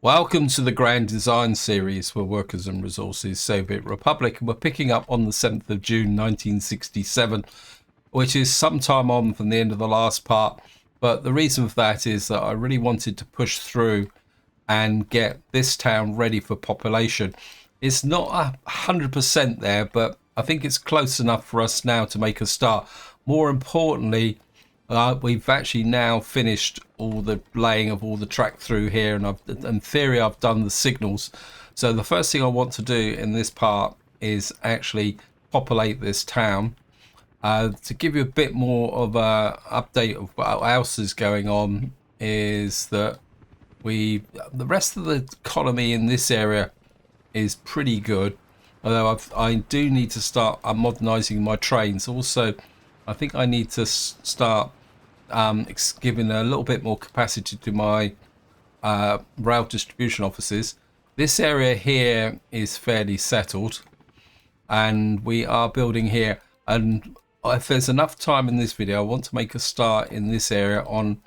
Welcome to the Grand Design series for Workers and Resources Soviet Republic, and we're picking up on the 7th of June 1967, which is some time on from the end of the last part. But the reason for that is that I really wanted to push through and get this town ready for population. It's not 100% there, but I think it's close enough for us now to make a start. More importantly, we've actually now finished all the laying of all the track through here, and in theory I've done the signals. So the first thing I want to do in this part is actually populate this town. To give you a bit more of a update of what else is going on, is that the rest of the economy in this area is pretty good, although I do need to start modernizing my trains. Also, I think I need to start giving a little bit more capacity to my rail distribution offices. This area here is fairly settled, and we are building here. And if there's enough time in this video, I want to make a start in this area on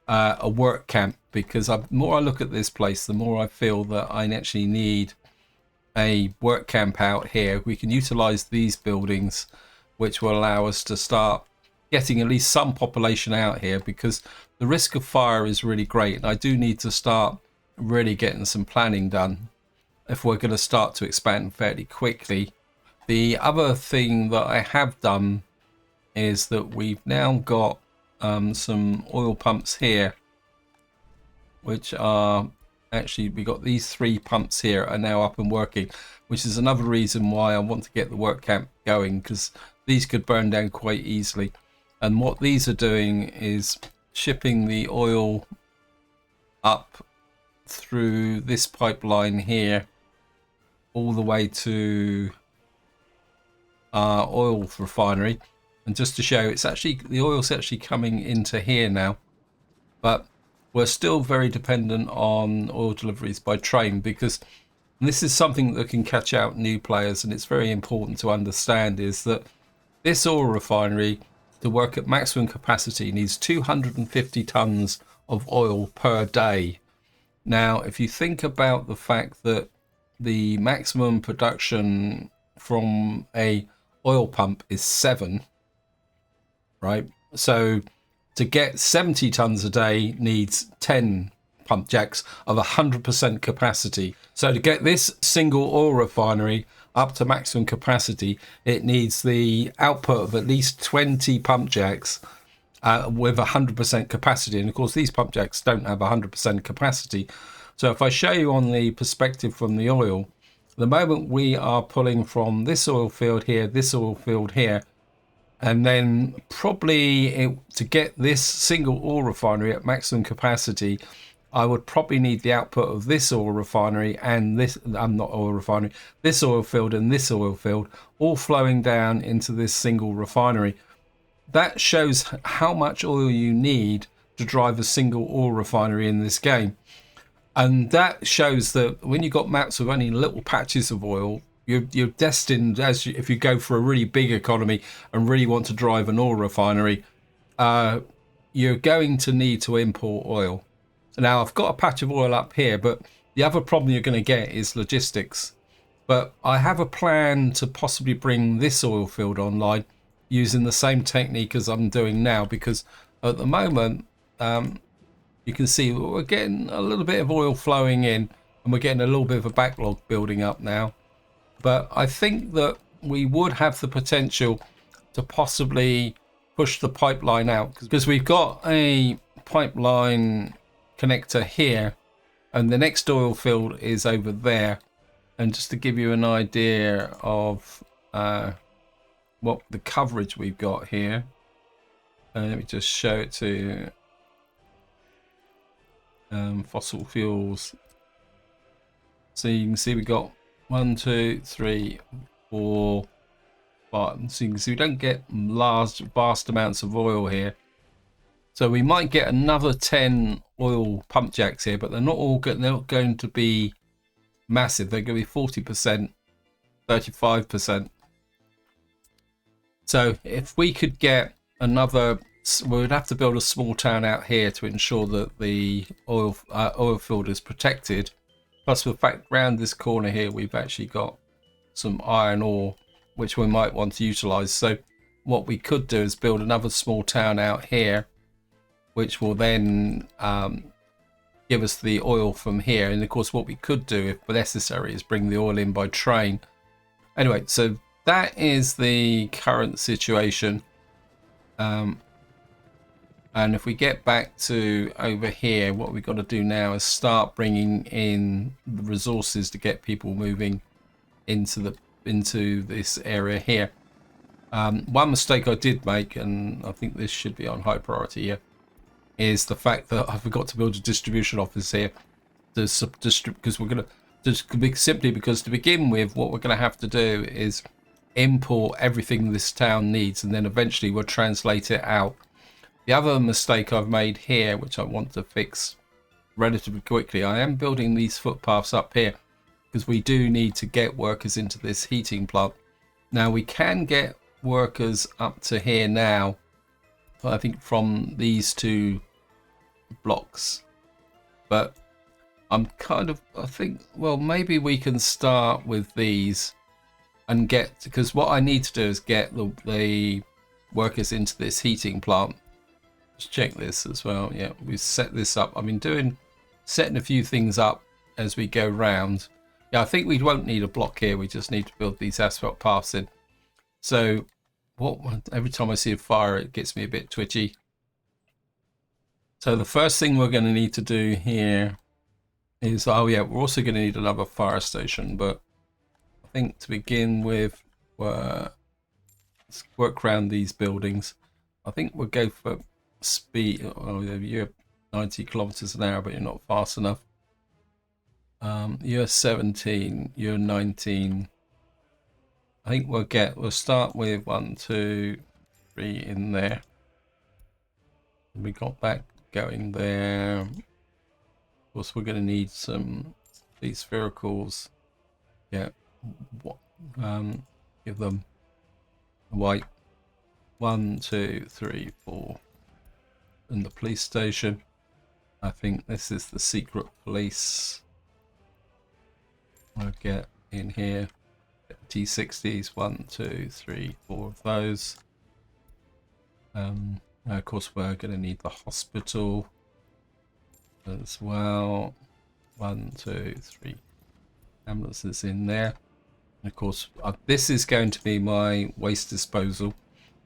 a work camp, because the more I look at this place, the more I feel that I actually need a work camp out here. We can utilize these buildings, which will allow us to start getting at least some population out here, because the risk of fire is really great, and I do need to start really getting some planning done if we're going to start to expand fairly quickly. The other thing that I have done is that we've now got some oil pumps here, which are actually, we got these 3 pumps here are now up and working, which is another reason why I want to get the work camp going, because these could burn down quite easily. And what these are doing is shipping the oil up through this pipeline here all the way to our oil refinery. And just to show, it's actually, the oil's actually coming into here now, but we're still very dependent on oil deliveries by train, because this is something that can catch out new players, and it's very important to understand, is that this oil refinery, to work at maximum capacity, needs 250 tons of oil per day. Now, if you think about the fact that the maximum production from a oil pump is 7, right? So to get 70 tons a day needs 10 pump jacks of 100% capacity. So to get this single oil refinery up to maximum capacity, it needs the output of at least 20 pump jacks with 100% capacity. And of course, these pump jacks don't have 100% capacity. So if I show you on the perspective from the oil, the moment we are pulling from this oil field here, this oil field here, and then probably to get this single oil refinery at maximum capacity, I would probably need the output of this oil refinery and this, not oil refinery, this oil field and this oil field, all flowing down into this single refinery. That shows how much oil you need to drive a single oil refinery in this game. And that shows that when you've got maps with only little patches of oil, you're destined, if you go for a really big economy and really want to drive an oil refinery, you're going to need to import oil. Now, I've got a patch of oil up here, but the other problem you're going to get is logistics. But I have a plan to possibly bring this oil field online using the same technique as I'm doing now, because at the moment, you can see we're getting a little bit of oil flowing in, and we're getting a little bit of a backlog building up now. But I think that we would have the potential to possibly push the pipeline out, because we've got a pipeline connector here, and the next oil field is over there. And just to give you an idea of what the coverage we've got here, let me just show it to fossil fuels. So you can see we got 1, 2, 3, 4, 5. So you can see we don't get vast amounts of oil here. So we might get another 10 oil pump jacks here, but they're not going to be massive. They're going to be 40%, 35%. So if we could get another, we would have to build a small town out here to ensure that the oil field is protected. Plus the fact around this corner here, we've actually got some iron ore, which we might want to utilize. So what we could do is build another small town out here, which will then give us the oil from here. And of course, what we could do, if necessary, is bring the oil in by train. Anyway, so that is the current situation. And if we get back to over here, what we've got to do now is start bringing in the resources to get people moving into this area here. One mistake I did make, and I think this should be on high priority here, is the fact that I forgot to build a distribution office here. Because we're going to simply because to begin with, what we're going to have to do is import everything this town needs, and then eventually we'll translate it out. The other mistake I've made here, which I want to fix relatively quickly, I am building these footpaths up here because we do need to get workers into this heating plant. Now we can get workers up to here now, I think from these two blocks, but I'm kind of, I think, well, maybe we can start with these and get, because what I need to do is get the workers into this heating plant. Just check this as well. Yeah, we've set this up. I've been setting a few things up as we go round. Yeah, I think we won't need a block here. We just need to build these asphalt paths in. So every time I see a fire, it gets me a bit twitchy. So the first thing we're going to need to do here is, oh yeah, we're also going to need another fire station. But I think to begin with, let's work around these buildings. I think we'll go for speed. Oh, you're 90 kilometers an hour, but you're not fast enough. You're 17, you're 19. I think we'll start with 1, 2, 3 in there. We got that going there. Of course, we're going to need these sphericals. Yeah, give them a white. 1, 2, 3, 4. And the police station. I think this is the secret police. I'll get in here. T60s, 1, 2, 3, 4 of those. Of course, we're going to need the hospital as well. 1, 2, 3 ambulances in there. And of course, this is going to be my waste disposal.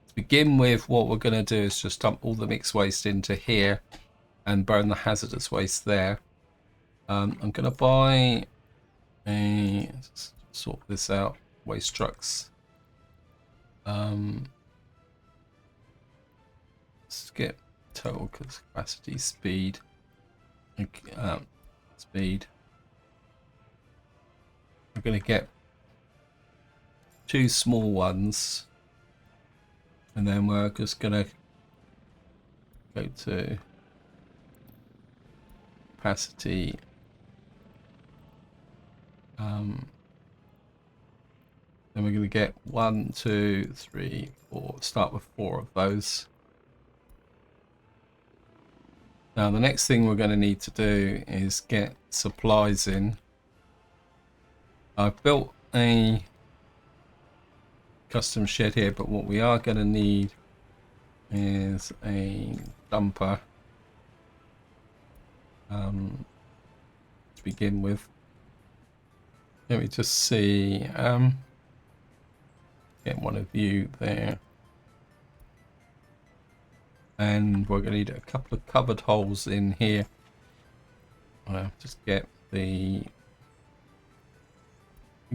To begin with, what we're going to do is just dump all the mixed waste into here and burn the hazardous waste there. I'm going to buy sort this out, waste trucks. Let's get total capacity, speed. Speed. I'm going to get 2 small ones. And then we're just going to go to capacity. Then we're going to get 1, 2, 3, 4. Start with 4 of those. Now the next thing we're going to need to do is get supplies in. I've built a custom shed here, but what we are going to need is a dumper to begin with. Let me just see, get one of you there, and we're going to need a couple of cupboard holes in here. I'll just get we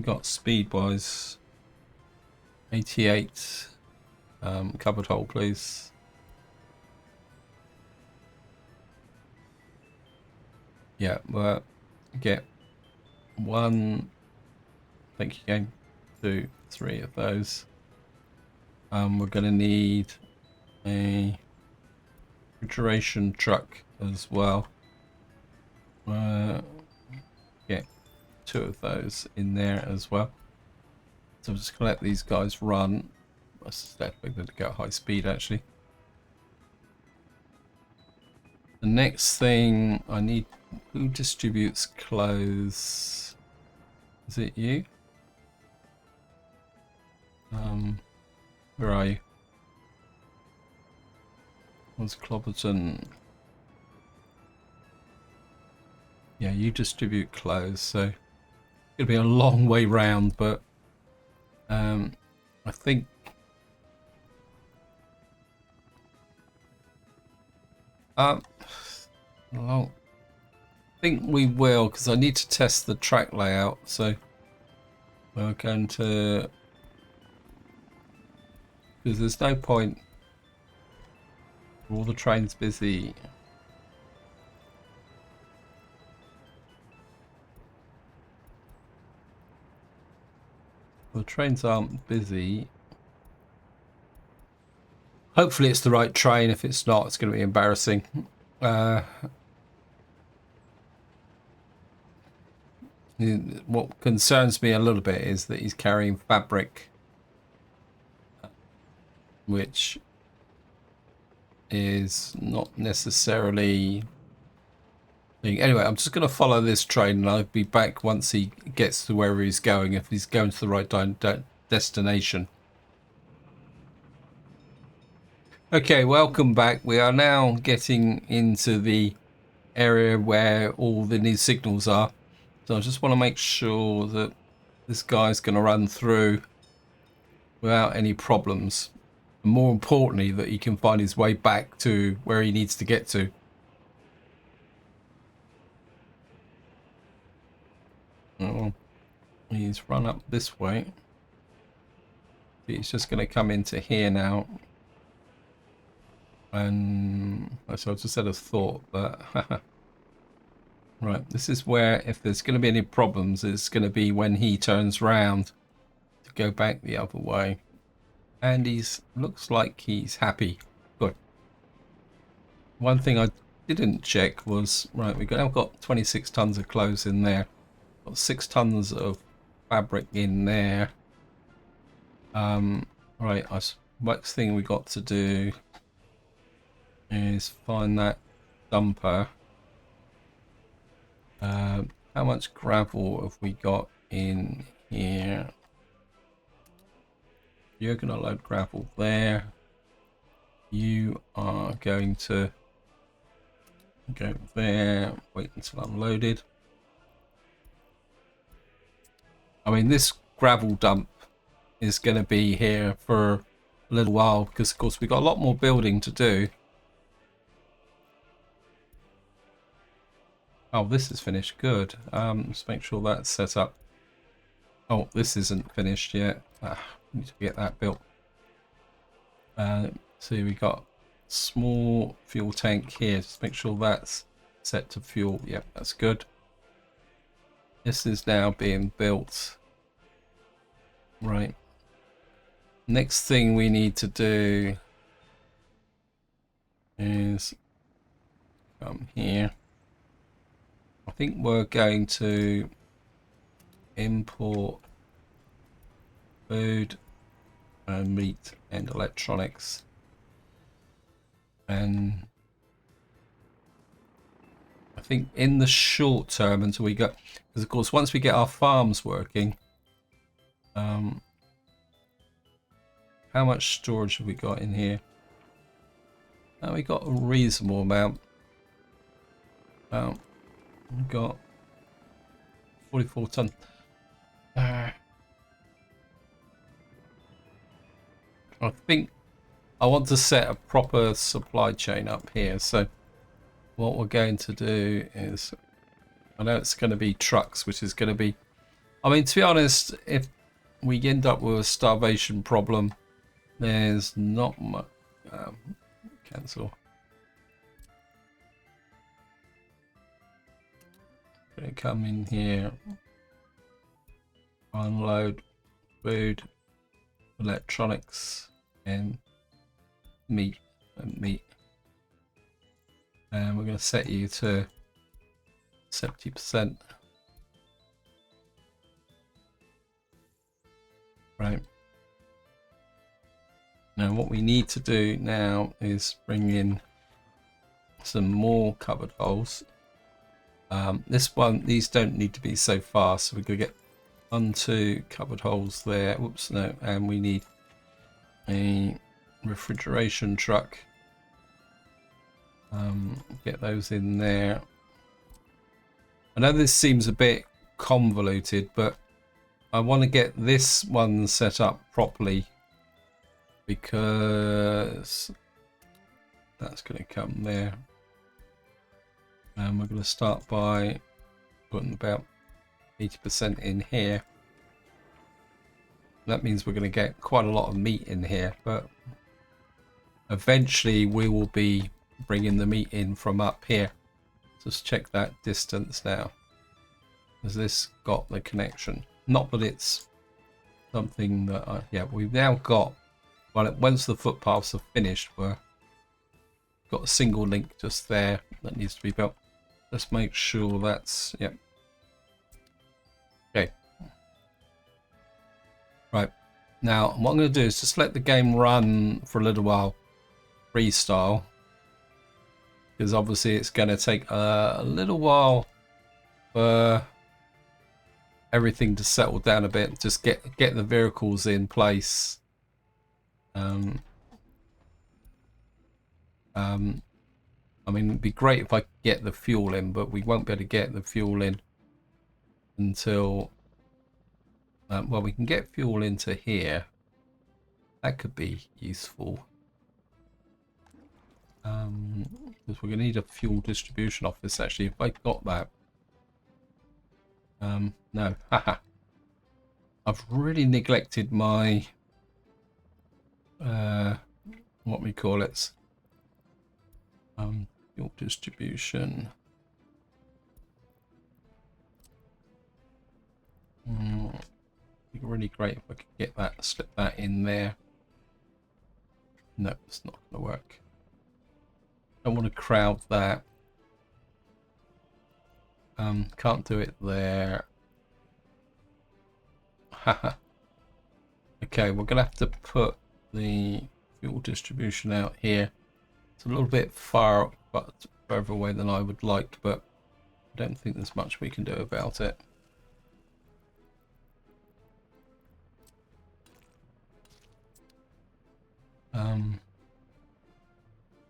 got speed wise 88. Cupboard hole, please. Yeah, we'll get 1. Thank you, game. 2, 3 of those. We're going to need a refrigeration truck as well. Get 2 of those in there as well. So I'm just going to let these guys run. I suspect we're going to go at high speed actually. The next thing I need Who distributes clothes? Is it you? Where are you? What's Clobberton? Yeah, you distribute clothes, so it'll be a long way round, but I think long. I think we will, because I need to test the track layout, so we're going to, because there's no point, all the trains busy. The trains aren't busy. Hopefully it's the right train. If it's not, it's going to be embarrassing. What concerns me a little bit is that he's carrying fabric, which is not necessarily... Anyway, I'm just going to follow this train and I'll be back once he gets to wherever he's going, if he's going to the right destination. Okay, welcome back. We are now getting into the area where all the new signals are. So I just want to make sure that this guy's going to run through without any problems. And more importantly, that he can find his way back to where he needs to get to. Oh, he's run up this way. He's just going to come into here now. And so I just had a thought, but right, this is where, if there's going to be any problems, it's going to be when he turns round to go back the other way. And he's looks like he's happy. Good. One thing I didn't check was, right, we've now got 26 tons of clothes in there. Got 6 tons of fabric in there. Right, next thing we got to do is find that dumper. How much gravel have we got in here? You're going to load gravel there. You are going to go there. Wait until I'm loaded. I mean, this gravel dump is going to be here for a little while because, of course, we've got a lot more building to do. Oh, this is finished. Good. Let's make sure that's set up. Oh, this isn't finished yet. Need to get that built. See, we got small fuel tank here. Just make sure that's set to fuel. Yep, that's good. This is now being built. Right. Next thing we need to do is come here. I think we're going to import food and meat and electronics, and I think in the short term, until we go, because of course once we get our farms working, how much storage have we got in here? We got a reasonable amount. We've got 44 ton. I think I want to set a proper supply chain up here. So what we're going to do is, I know it's going to be trucks, which is going to be, I mean, to be honest, if we end up with a starvation problem, there's not much. Cancel. Going to come in here, unload food, electronics, and meat, and we're going to set you to 70%. Right. Now what we need to do now is bring in some more cupboard holes. These don't need to be so fast, so we're going to get 1, 2 covered holes there. Whoops, no, and we need a refrigeration truck. Get those in there. I know this seems a bit convoluted, but I want to get this one set up properly because that's going to come there. And we're going to start by putting about 80% in here. That means we're going to get quite a lot of meat in here, but eventually we will be bringing the meat in from up here. Just check that distance now. Has this got the connection? Not that it's something that yeah, we've now got, well, once the footpaths are finished, we've got a single link just there that needs to be built. Let's make sure that's, yeah. Okay. Right. Now, what I'm going to do is just let the game run for a little while, freestyle, because obviously it's going to take a little while for everything to settle down a bit. Just get the vehicles in place. I mean, it'd be great if I could get the fuel in, but we won't be able to get the fuel in until well, we can get fuel into here. That could be useful. Because we're going to need a fuel distribution office, actually, if I got that. No, haha. I've really neglected my what we call it, fuel distribution. It'd be really great if I could get that, slip that in there. No, it's not going to work. I don't want to crowd that. Can't do it there. Haha. Okay, we're gonna have to put the fuel distribution out here. It's a little bit far, but further away than I would like, but I don't think there's much we can do about it.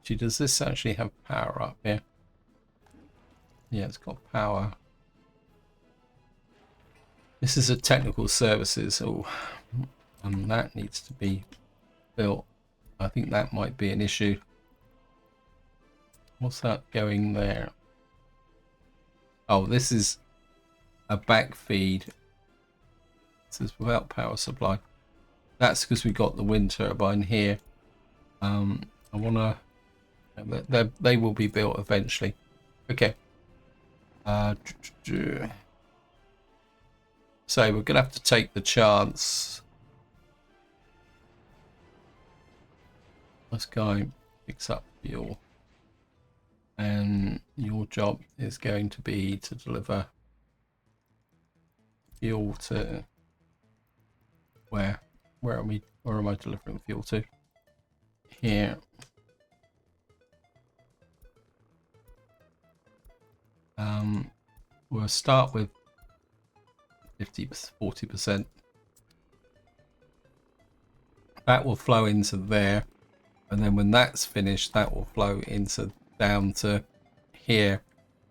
Gee, does this actually have power up here? Yeah, it's got power. This is a technical services. Oh, and that needs to be built. I think that might be an issue. What's that going there? Oh, this is a back feed. This is without power supply. That's because we got the wind turbine here. I want to. They will be built eventually. Okay. So we're gonna have to take the chance. This guy picks up fuel, and your job is going to be to deliver fuel to where? Where am I delivering fuel to? Here. We'll start with 40%. That will flow into there, and then when that's finished, that will flow into down to here,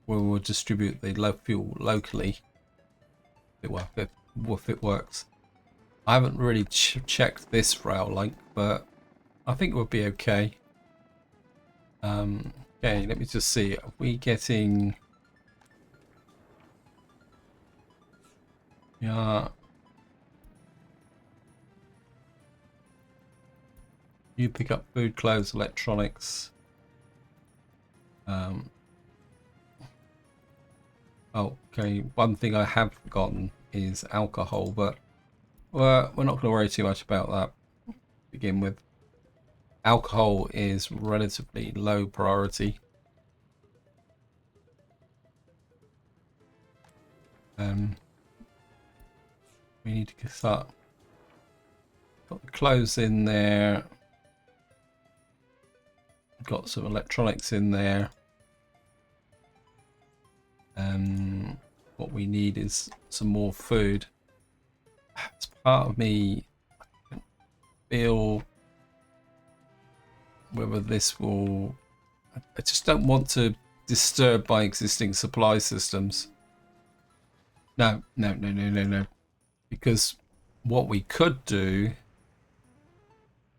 where we'll distribute the fuel locally. If it works. I haven't really checked this rail link, but I think we'll be okay. Okay, let me just see. Are we getting? Yeah. You pick up food, clothes, electronics. Oh, okay. One thing I have forgotten is alcohol, but we're not going to worry too much about that to begin with. Alcohol is relatively low priority. We need to start. Got the clothes in there. Got some electronics in there. What we need is some more food. It's part of me feel whether this will... I just don't want to disturb my existing supply systems. No. Because what we could do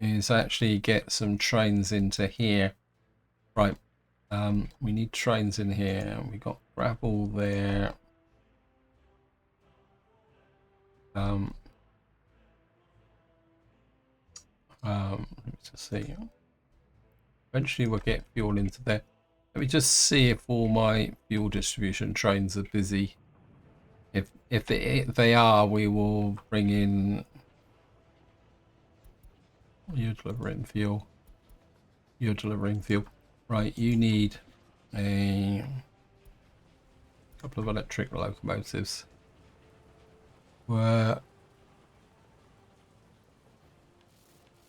is actually get some trains into here. Right. We need trains in here. We got gravel there. Let me just see. Eventually we'll get fuel into there. Let me just see if all my fuel distribution trains are busy. If they are, we will bring in... You're delivering fuel. You're delivering fuel. Right, you need a couple of electric locomotives. We're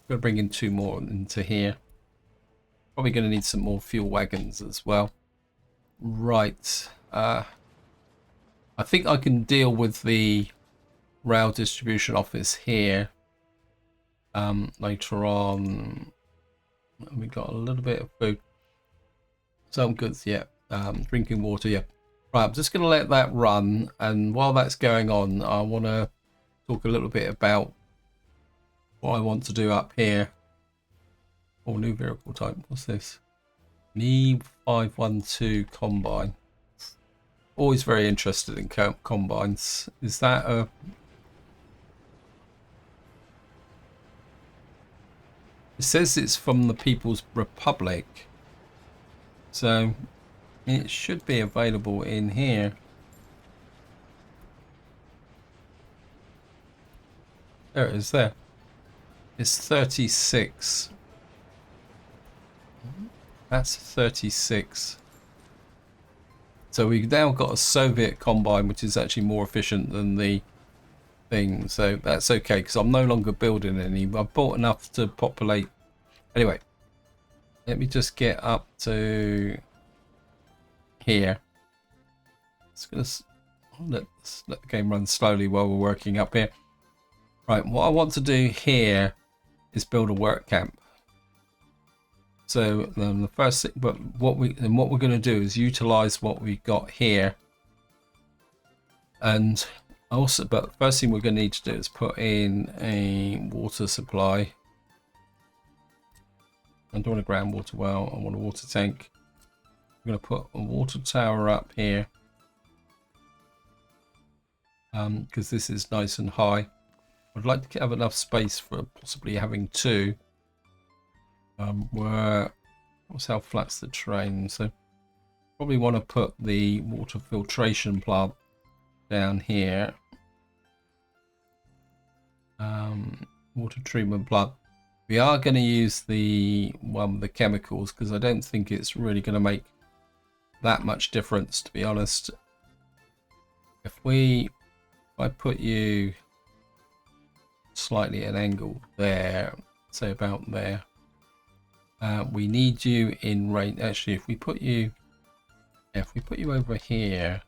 going to bring in 2 more into here. Probably going to need some more fuel wagons as well. Right. I think I can deal with the rail distribution office here. Later on, we got a little bit of food. Some goods, yeah. Drinking water, yeah. Right, I'm just going to let that run. And while that's going on, I want to talk a little bit about what I want to do up here. Oh, new vehicle type. What's this? An E512 combine. Always very interested in combines. Is that a... It says it's from the People's Republic. So it should be available in here. There it is there. It's 36. That's 36. So we've now got a Soviet combine, which is actually more efficient than the thing. So that's okay, because I'm no longer building any. I've bought enough to populate. Anyway, let me just get up to here. It's going to let the game run slowly while we're working up here. Right, what I want to do here is build a work camp. So the first thing, but what we're going to do is utilize what we got here, and also, but the first thing we're going to need to do is put in a water supply. I don't want a groundwater well. I want a water tank. I'm going to put a water tower up here because this is nice and high. I'd like to have enough space for possibly having 2. What's how flat's the terrain? So probably want to put the water filtration plant down here. Water treatment plant. We are going to use the one with the chemicals because I don't think it's really going to make that much difference, to be honest. If I put you slightly at an angle there, say about there. We need you in range. Actually, if we put you over here,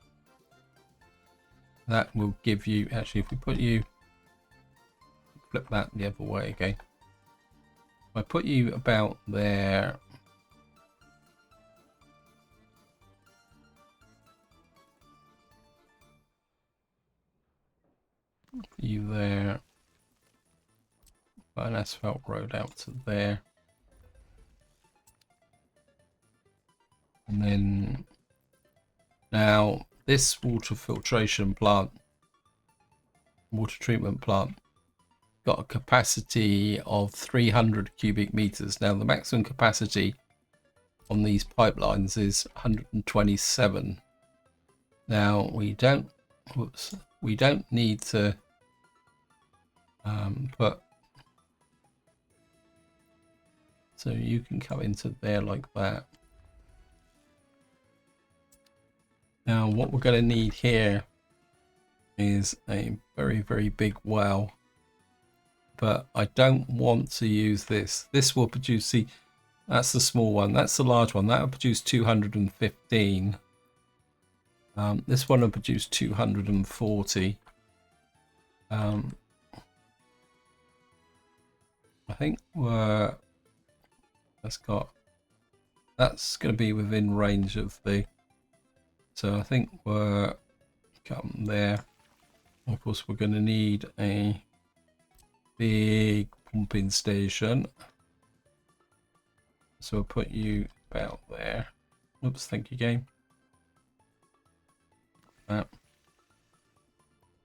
that will give you. Actually, if we put you, flip that the other way again. If I put you about there, put you there. An asphalt road out to there. And then now this water filtration plant, water treatment plant, got a capacity of 300 cubic meters. Now the maximum capacity on these pipelines is 127. Now we don't need to put, so you can come into there like that. Now what we're going to need here is a very, very big well, but I don't want to use this. This will produce, see, that's the small one, that's the large one, that will produce 215. This one will produce 240. I think that's going to be within range of the. So I think we're come there. Of course, we're going to need a big pumping station. So I'll put you about there. Oops, thank you, game.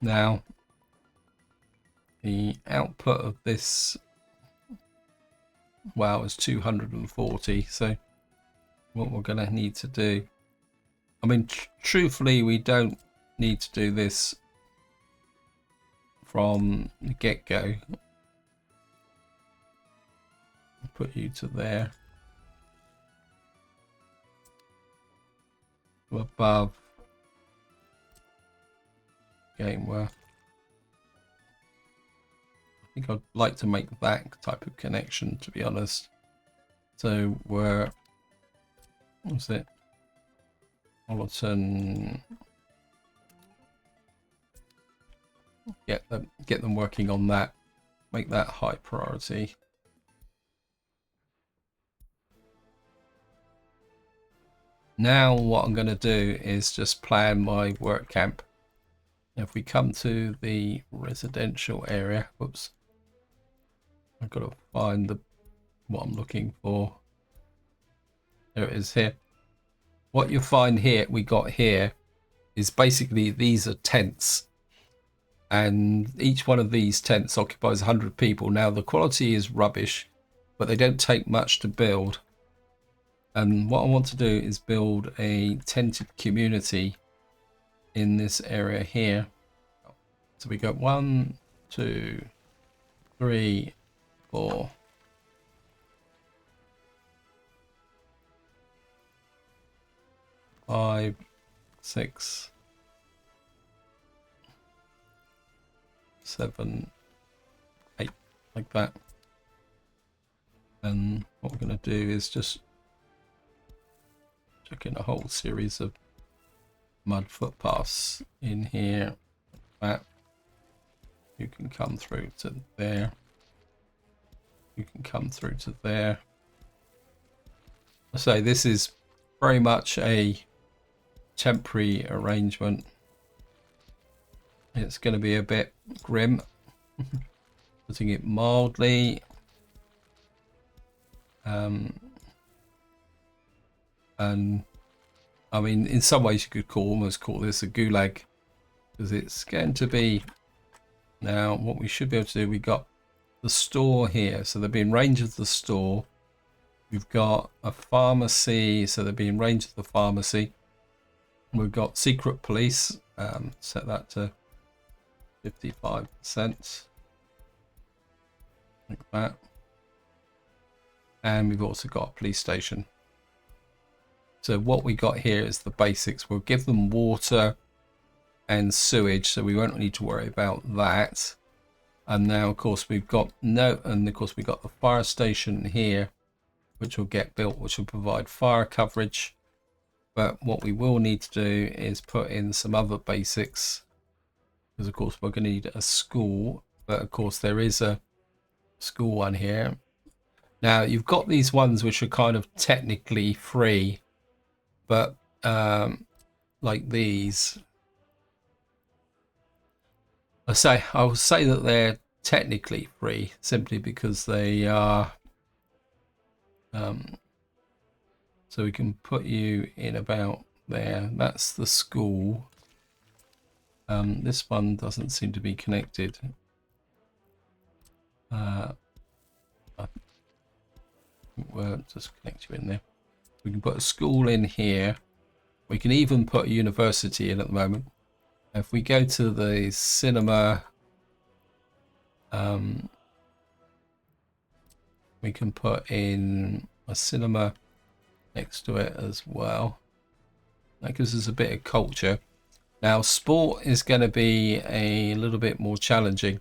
Now, the output of this is 240. So what we're going to need to do, I mean, truthfully, we don't need to do this from the get-go. Put you to there. Above game where I think I'd like to make that type of connection, to be honest. So we're, what's it? Ollerton. Get them working on that. Make that high priority. Now what I'm going to do is just plan my work camp. If we come to the residential area, whoops, I've got to find what I'm looking for. There it is here. What you find here, we got here, is basically these are tents. And each one of these tents occupies 100 people. Now the quality is rubbish, but they don't take much to build. And what I want to do is build a tented community in this area here. So we got 1, 2, 3, 4. 5, 6, 7, 8, like that. And what we're going to do is just chuck in a whole series of mud footpaths in here. That you can come through to there. You can come through to there. I say this is very much a temporary arrangement. It's going to be a bit grim, putting it mildly. And I mean, in some ways you could almost call this a gulag, because it's going to be. Now what we should be able to do, we got the store here, so they'll be in range of the store. We've got a pharmacy, so they'll be in range of the pharmacy. We've got secret police, set that to 55%, like that. And we've also got a police station. So what we got here is the basics. We'll give them water and sewage, so we won't need to worry about that. And now, of course, we've got the fire station here, which will get built, which will provide fire coverage. But what we will need to do is put in some other basics, because of course we're going to need a school. But of course there is a school one here. Now you've got these ones which are kind of technically free, but like these, I will say that they're technically free simply because they are. So we can put you in about there. That's the school. This one doesn't seem to be connected. We'll just connect you in there. We can put a school in here. We can even put a university in at the moment. If we go to the cinema, we can put in a cinema next to it as well. That gives us a bit of culture. Now sport is going to be a little bit more challenging,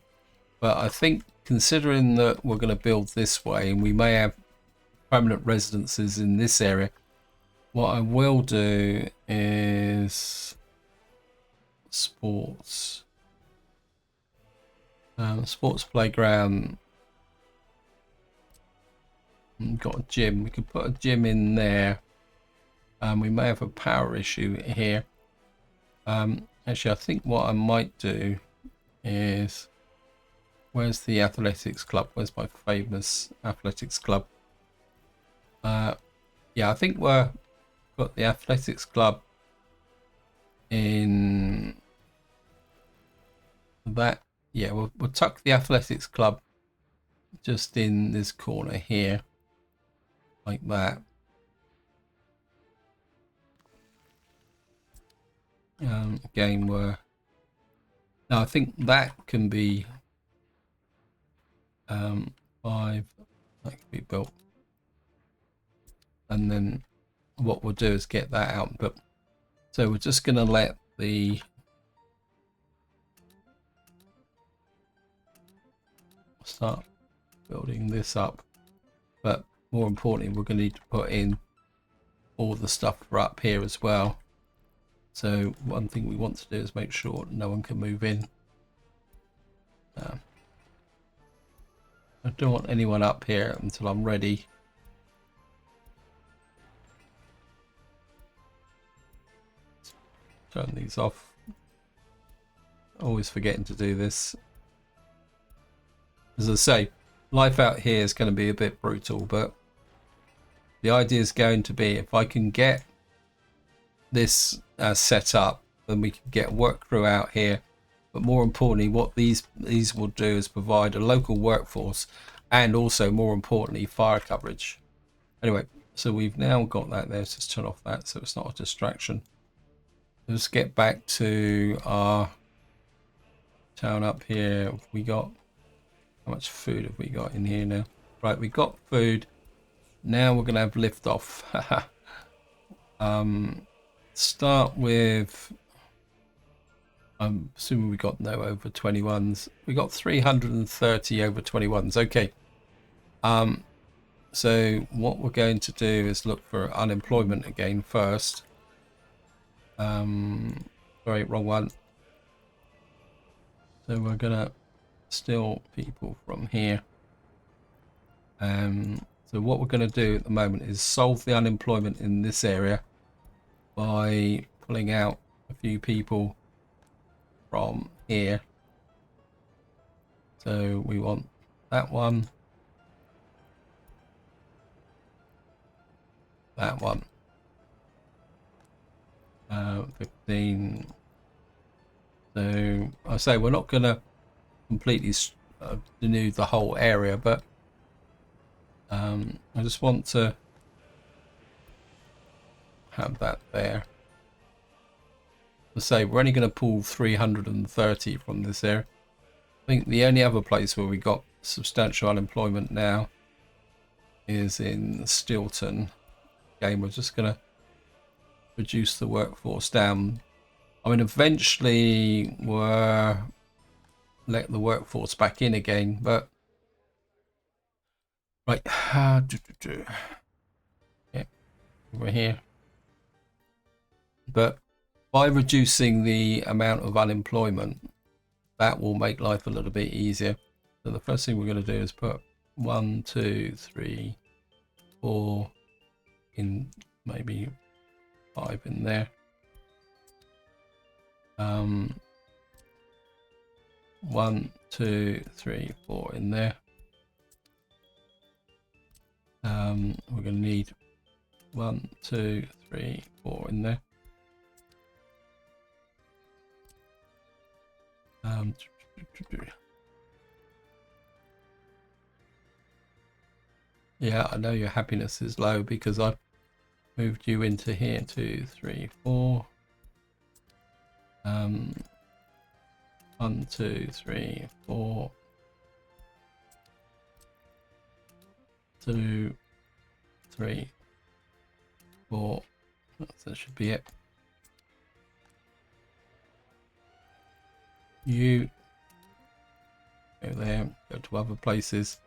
but I think considering that we're going to build this way and we may have permanent residences in this area, what I will do is sports. Sports playground. We've got a gym. We could put a gym in there. We may have a power issue here. Actually, I think what I might do is, where's the athletics club? Where's my famous athletics club? Yeah, I think we're got the athletics club in that. Yeah, we'll tuck the athletics club just in this corner here, like that. Again, we're now, I think that can be 5. That can be built, and then what we'll do is get that out. But so we're just going to let the start building this up, but more importantly, we're going to need to put in all the stuff for up here as well. So one thing we want to do is make sure no one can move in. I don't want anyone up here until I'm ready. Turn these off. Always forgetting to do this. As I say, life out here is going to be a bit brutal, but the idea is going to be, if I can get this set up, then we can get work crew out here. But more importantly, what these will do is provide a local workforce, and also more importantly, fire coverage. Anyway, so we've now got that there. Let's just turn off that so it's not a distraction. Let's get back to our town up here. We got, how much food have we got in here now? Right, we got food. Now we're gonna have lift off. Start with, I'm assuming we got no over 21s. We got 330 over 21s. Okay. So what we're going to do is look for unemployment again first. Sorry, wrong one. So we're gonna steal people from here. So what we're going to do at the moment is solve the unemployment in this area by pulling out a few people from here. So we want that one, that one, 15. So I say we're not going to completely denude the whole area, but I just want to have that there. Let's say we're only going to pull 330 from this area. I think the only other place where we got substantial unemployment now is in Stilton. Again, we're just going to reduce the workforce down. I mean, eventually we're let the workforce back in again, but right, yeah, over here. But by reducing the amount of unemployment, that will make life a little bit easier. So the first thing we're going to do is put 1, 2, 3, 4 in, maybe 5 in there. 1, 2, 3, 4 in there. We're going to need 1, 2, 3, 4 in there. Yeah, I know your happiness is low because I've moved you into here. 2, 3, 4. 1, 2, 3, 4. 2, 3, 4. That should be it. You go there, go to other places.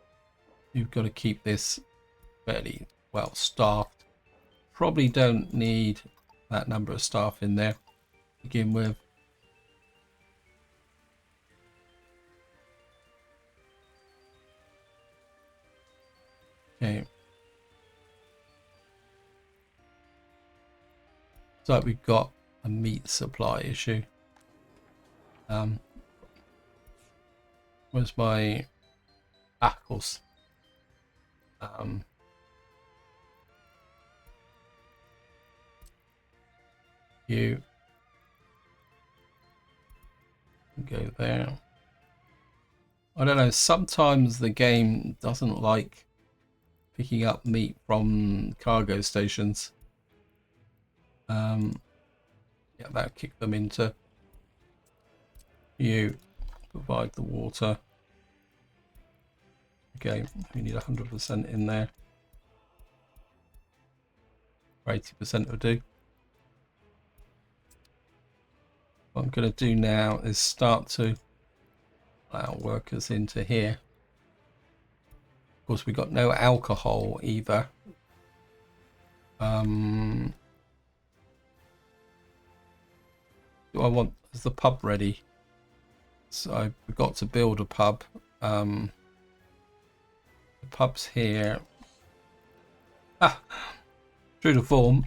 You've got to keep this fairly well staffed. Probably don't need that number of staff in there to begin with. Okay. So we've got a meat supply issue. Where's my apples? You go there. I don't know, sometimes the game doesn't like picking up meat from cargo stations. Yeah, that'll kick them into you. Provide the water. Okay, we need 100% in there. 80% will do. What I'm going to do now is start to allow workers into here. Of course, we've got no alcohol either. Do I want, is the pub ready? So I've got to build a pub. The pub's here. True to form.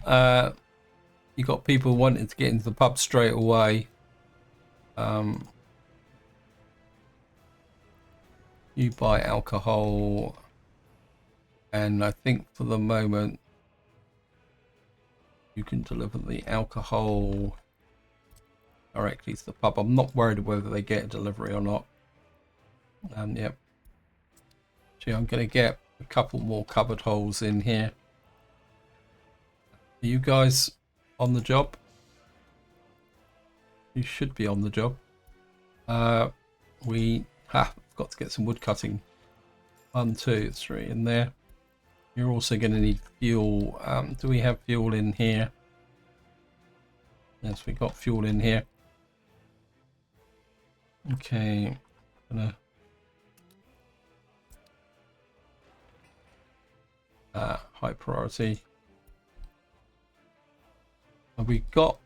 You got people wanting to get into the pub straight away. You buy alcohol, and I think for the moment you can deliver the alcohol directly to the pub. I'm not worried whether they get a delivery or not. Yep. Actually, I'm going to get a couple more cupboard holes in here. Are you guys on the job? You should be on the job. We have got to get some wood cutting. 1, 2, 3 in there. You're also going to need fuel. Do we have fuel in here? Yes, we got fuel in here. Okay, gonna high priority. And we got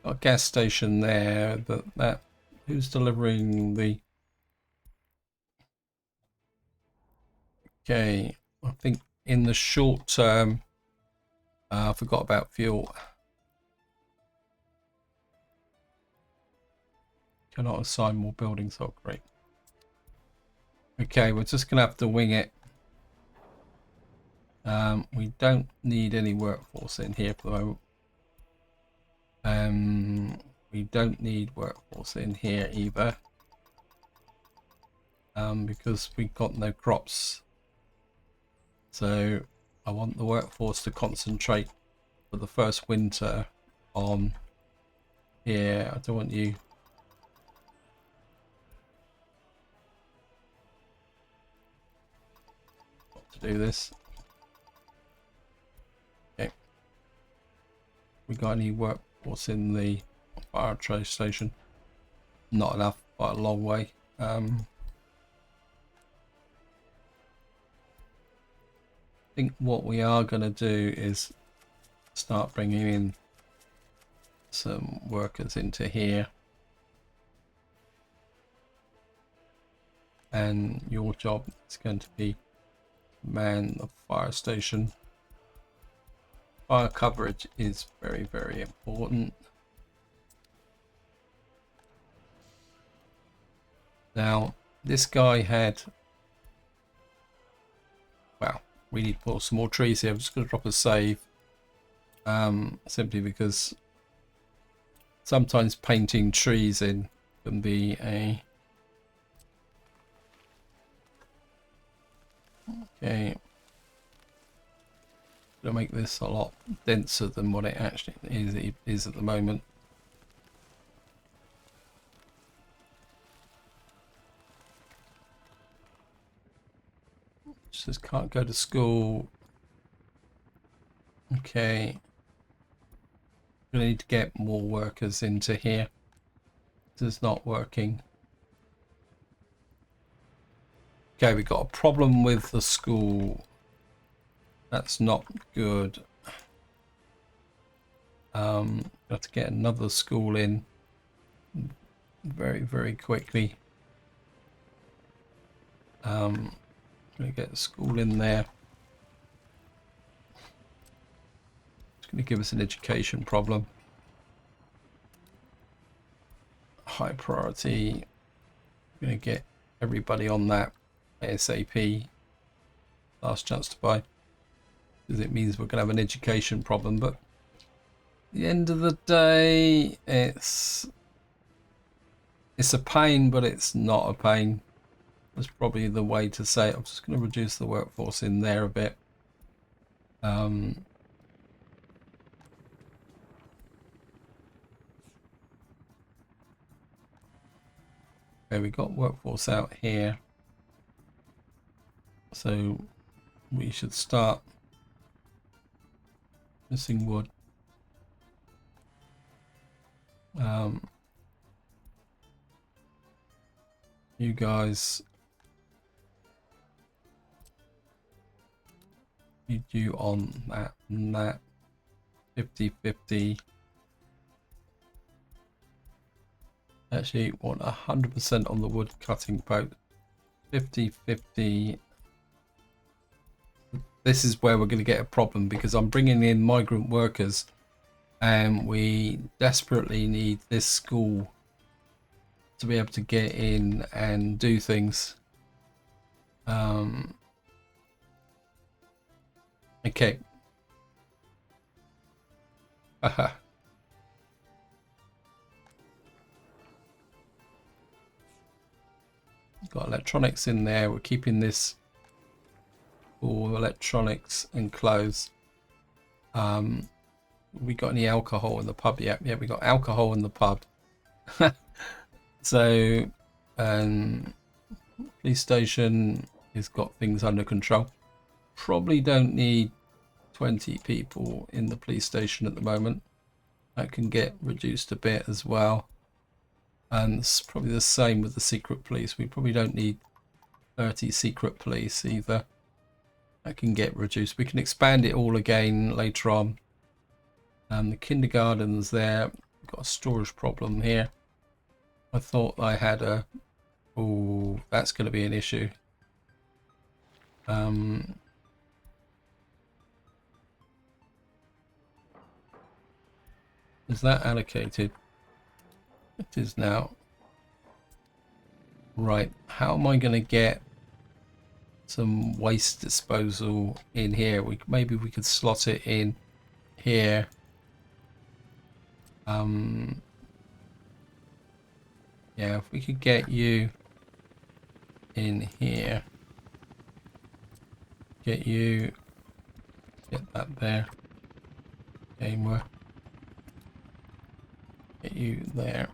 a gas station there. That who's delivering the? Okay, I think in the short term, I forgot about fuel. Cannot assign more buildings. Oh, great. Okay, we're just gonna have to wing it. We don't need any workforce in here for the moment. We don't need workforce in here either. Because we've got no crops. So I want the workforce to concentrate for the first winter on here. I don't want you to do this. Okay. We got any workforce in the fire trade station? Not enough, by a long way. I think what we are going to do is start bringing in some workers into here. And your job is going to be man the fire station. Fire coverage is very, very important. Now, this guy had, well, we need to put some more trees here. I'm just going to drop a save, simply because sometimes painting trees in can be a... Okay. To make this a lot denser than what it actually is at the moment. Just can't go to school. Okay. We need to get more workers into here. This is not working. Okay, we got a problem with the school. That's not good. Got to get another school in very, very quickly. Gonna get a school in there. It's gonna give us an education problem. High priority. Gonna get everybody on that ASAP. Last chance to buy. Because it means we're gonna have an education problem, but at the end of the day, it's a pain, but it's not a pain. That's probably the way to say it. I'm just going to reduce the workforce in there a bit. Okay, we got workforce out here, so we should start missing wood. You guys, need you on that and that. 50-50. Actually, want 100% on the wood cutting boat. 50-50. This is where we're going to get a problem, because I'm bringing in migrant workers and we desperately need this school to be able to get in and do things. Okay. Haha. Got electronics in there. We're keeping this all electronics and clothes. We got any alcohol in the pub yet? Yeah, we got alcohol in the pub. So, police station has got things under control. Probably don't need 20 people in the police station at the moment. That can get reduced a bit as well. And it's probably the same with the secret police. We probably don't need 30 secret police either. That can get reduced. We can expand it all again later on. The kindergarten's there. We've got a storage problem here. I thought I had a... Oh, that's going to be an issue. Is that allocated? It is now. Right, how am I going to get some waste disposal in here? Maybe we could slot it in here. Yeah, if we could get you in here. Get you. Get that there. Gamer. Get you there.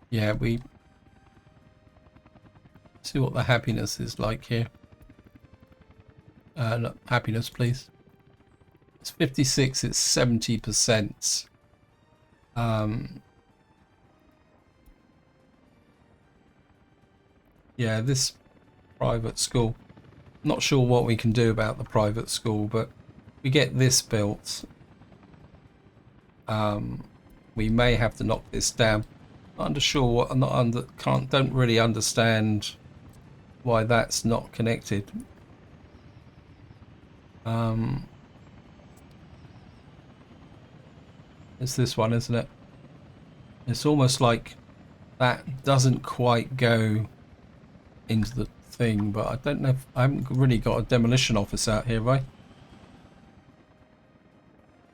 Yeah, we see what the happiness is like here. No, happiness, please. It's 56. It's 70%. Yeah, this private school. Not sure what we can do about the private school, but we get this built. We may have to knock this down. Not sure what. I'm not under. Don't really understand why that's not connected. It's this one, isn't it? It's almost like that doesn't quite go into the thing, but I don't know if I haven't really got a demolition office out here, have I?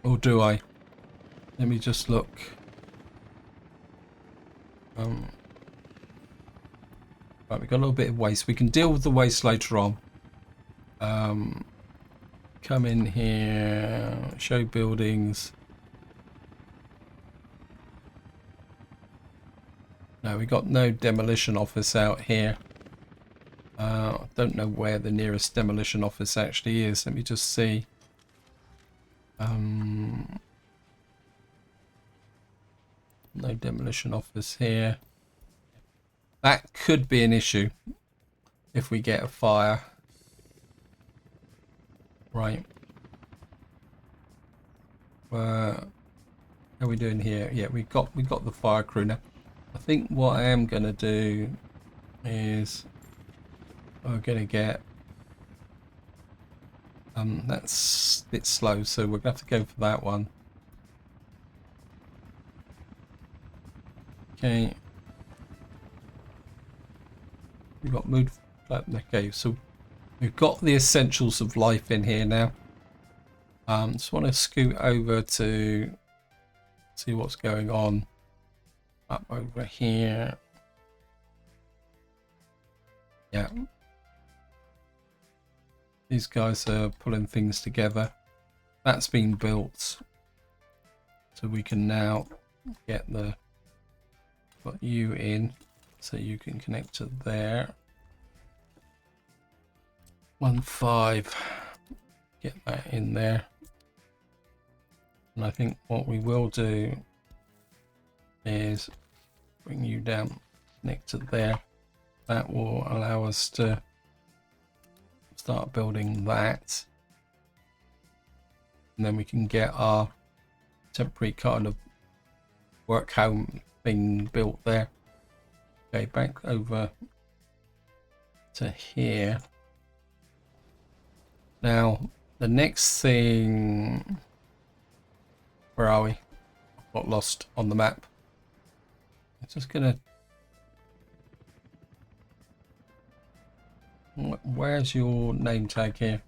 Or do I? Let me just look. Right, we've got a little bit of waste. We can deal with the waste later on. Come in here, show buildings. No, we got no demolition office out here. I don't know where the nearest demolition office actually is. Let me just see. No demolition office here. That could be an issue if we get a fire. Right. How are we doing here? Yeah, we got the fire crew now. I think what I am gonna do is we're going to get that's a bit slow, so we're going to have to go for that one. Okay, we've got mood. Okay, so we've got the essentials of life in here now. Just want to scoot over to see what's going on up over here. Yeah, these guys are pulling things together. That's been built, so we can now get put you in, so you can connect to there. 1.5, get that in there. And I think what we will do is bring you down, connect to there. That will allow us to start building that. And then we can get our temporary kind of work home thing built there. Okay, back over to here. Now, the next thing, where are we? I've got lost on the map. I'm just gonna, where's your name tag here?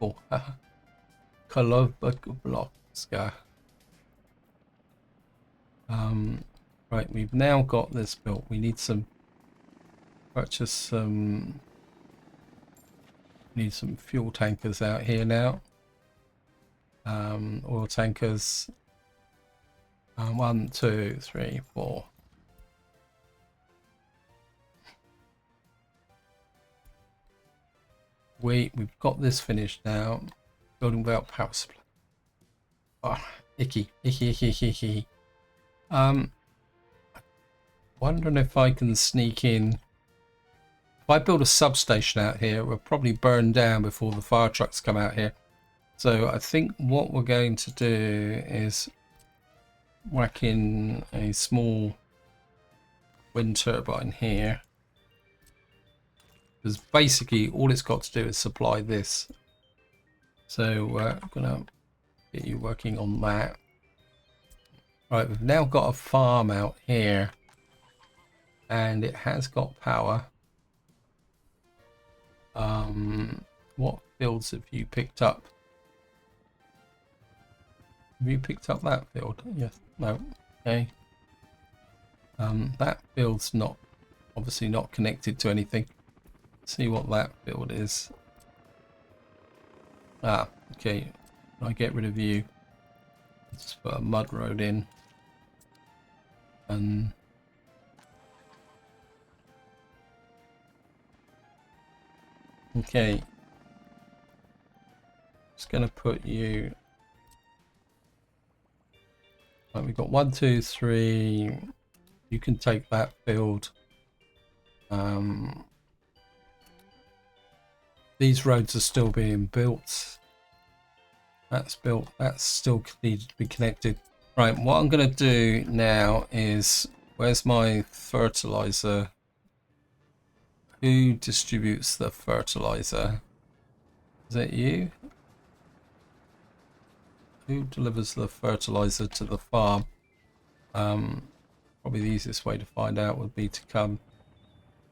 Oh, Kolobokobloska. Right, we've now got this built. We need some, purchase some, need some fuel tankers out here now. Oil tankers. 1, 2, 3, 4. We've got this finished now. Building without power supply. Oh, icky. Wondering if I can sneak in. If I build a substation out here, we'll probably burn down before the fire trucks come out here. So I think what we're going to do is whack in a small wind turbine here. Because basically all it's got to do is supply this. So we're gonna get you working on that. Right, we've now got a farm out here. And it has got power. What fields have you picked up? Have you picked up that field? Yes. No. Okay. That field's not, obviously not connected to anything. Let's see what that field is. Ah, okay. I get rid of you. Let's put a mud road in. And okay. Just gonna put you. Right, we've got 1, 2, 3. You can take that field. These roads are still being built. That's built. That's still needed to be connected. Right. What I'm gonna do now is, where's my fertilizer? Who distributes the fertilizer? Is that you? Who delivers the fertilizer to the farm? Probably the easiest way to find out would be to come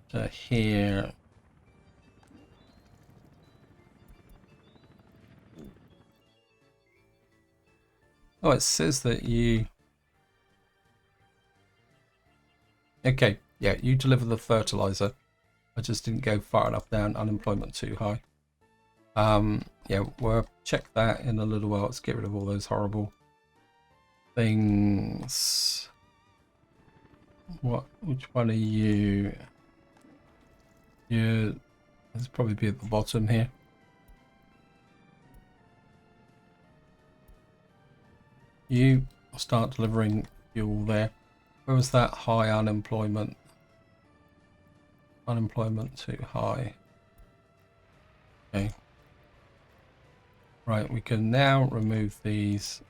to here. Oh, it says that you... Okay, yeah, you deliver the fertilizer. I just didn't go far enough down, unemployment too high. Yeah, we'll check that in a little while. Let's get rid of all those horrible things. Which one are you? You, let's probably be at the bottom here. You start delivering fuel there. Where was that high unemployment? Unemployment too high. Okay. Right, we can now remove these.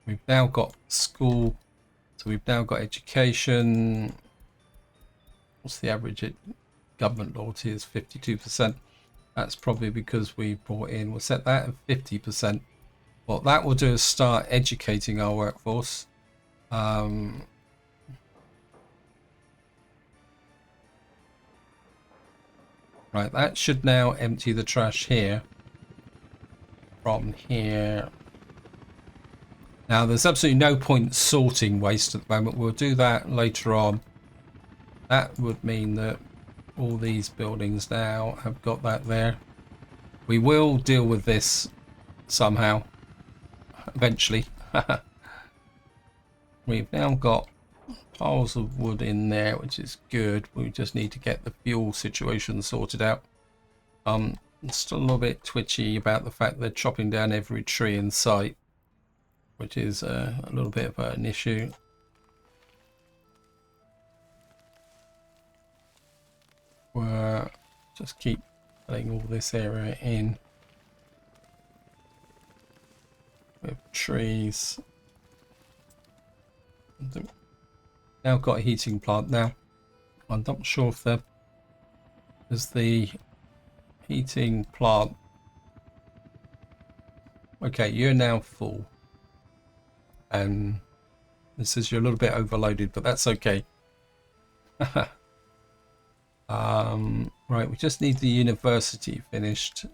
We've now got school, so we've now got education. What's the average government loyalty is 52%. That's probably because we brought in, we'll set that at 50%. What that will do is start educating our workforce. Right, that should now empty the trash here. From here. Now, there's absolutely no point sorting waste at the moment. We'll do that later on. That would mean that all these buildings now have got that there. We will deal with this somehow, eventually. We've now got piles of wood in there, which is good. We just need to get the fuel situation sorted out. I'm still a little bit twitchy about the fact they're chopping down every tree in sight, which is a little bit of an issue. We'll just keep filling all this area in with trees. Now got a heating plant now. I'm not sure if there's the heating plant. Okay, you're now full. And it says you're a little bit overloaded, but that's okay. Right, we just need the university finished.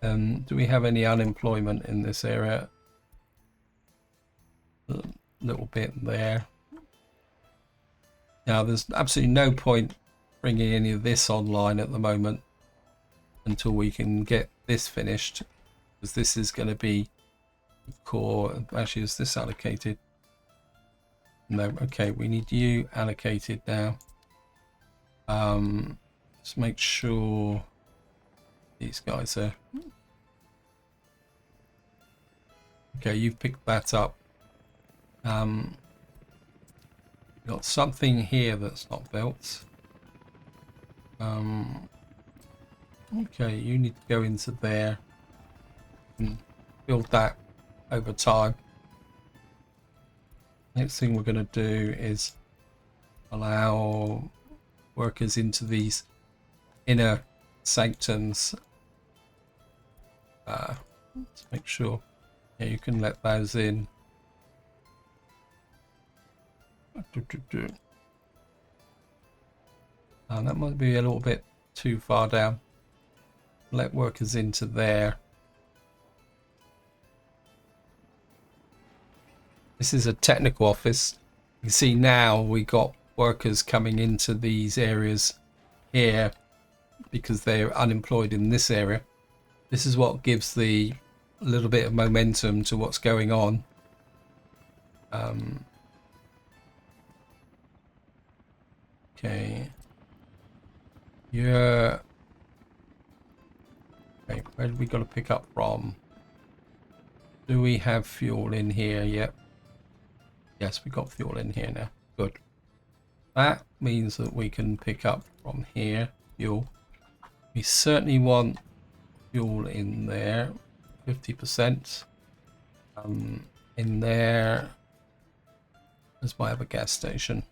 Do we have any unemployment in this area? A little bit there. Now, there's absolutely no point bringing any of this online at the moment until we can get this finished, because this is going to be core. Actually, is this allocated? No. Okay, we need you allocated now. Let's make sure these guys are okay. You've picked that up. Got something here that's not built. Okay, you need to go into there and build that over time. Next thing we're going to do is allow workers into these inner sanctums. Let's make sure. Yeah, you can let those in. That might be a little bit too far down. Let workers into there. This is a technical office. You can see now we got workers coming into these areas here because they're unemployed in this area. This is what gives the little bit of momentum to what's going on. Okay. Yeah. Okay, where have we got to pick up from? Do we have fuel in here yet? Yes, we got fuel in here now. Good. That means that we can pick up from here fuel. We certainly want fuel in there. 50%. In there. There's my other gas station.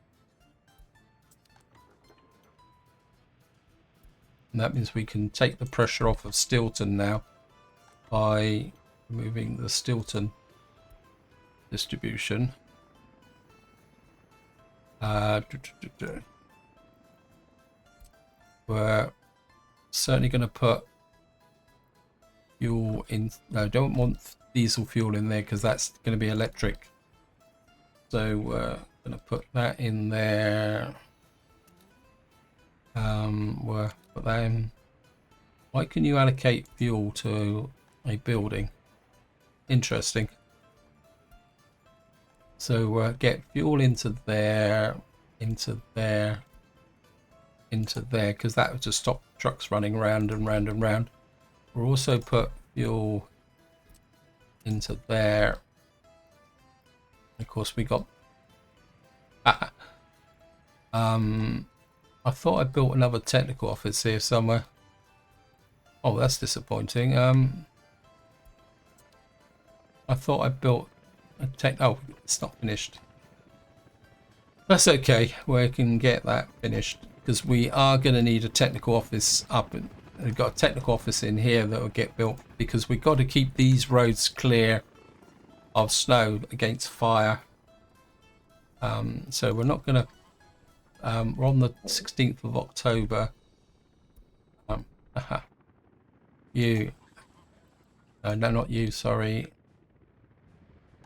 And that means we can take the pressure off of Stilton now by removing the Stilton distribution. We're certainly going to put fuel in. No, don't want diesel fuel in there because that's going to be electric. So we're going to put that in there. We'll put that in. Why can you allocate fuel to a building? Interesting. So get fuel into there, into there, into there, because that would just stop trucks running round and round and round. We'll also put fuel into there. Of course, we got. I thought I built another technical office here somewhere. Oh, that's disappointing. I I thought I built a oh, it's not finished. That's okay. We can get that finished because we are going to need a technical office up. We've got a technical office in here that will get built because we've got to keep these roads clear of snow against fire. So we're not going to. We're on the 16th of October. You. No, not you. Sorry.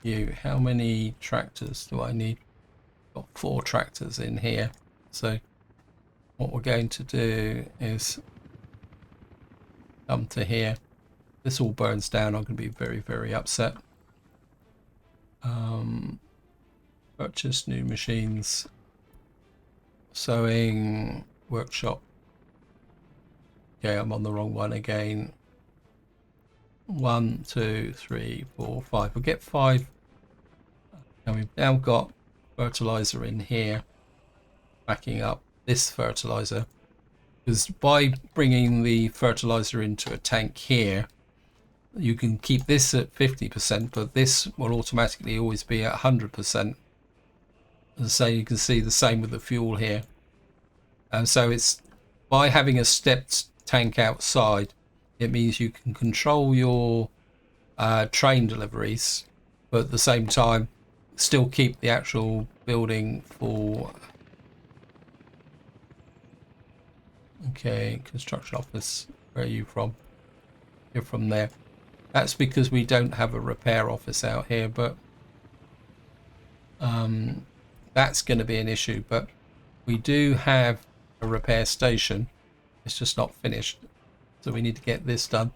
You. How many tractors do I need? Got 4 tractors in here. So what we're going to do is come to here. This all burns down. I'm going to be very, very upset. Purchase new machines. Sewing workshop. Okay, I'm on the wrong one again. 1, 2, 3, 4, 5. We'll get 5. And we've now got fertilizer in here, backing up this fertilizer. Because by bringing the fertilizer into a tank here, you can keep this at 50%, but this will automatically always be at 100%. And so you can see the same with the fuel here. And so it's by having a stepped tank outside, it means you can control your train deliveries, but at the same time still keep the actual building full. Okay, construction office, where are you from? You're from there. That's because we don't have a repair office out here, but that's going to be an issue. But we do have a repair station. It's just not finished, so we need to get this done.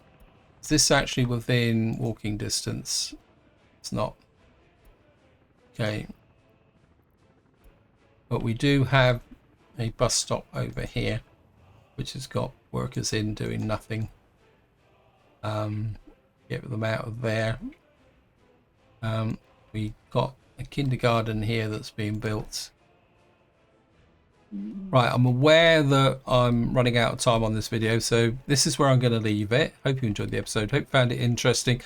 Is this actually within walking distance? It's not. Okay, but we do have a bus stop over here which has got workers in doing nothing. Get them out of there. We got a kindergarten here that's being built. Right, I'm aware that I'm running out of time on this video, so this is where I'm going to leave it. Hope you enjoyed the episode. Hope you found it interesting.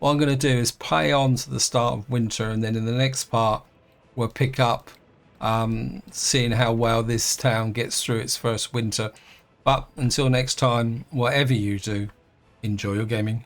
What I'm going to do is play on to the start of winter, and then in the next part we'll pick up seeing how well this town gets through its first winter. But until next time, whatever you do, enjoy your gaming.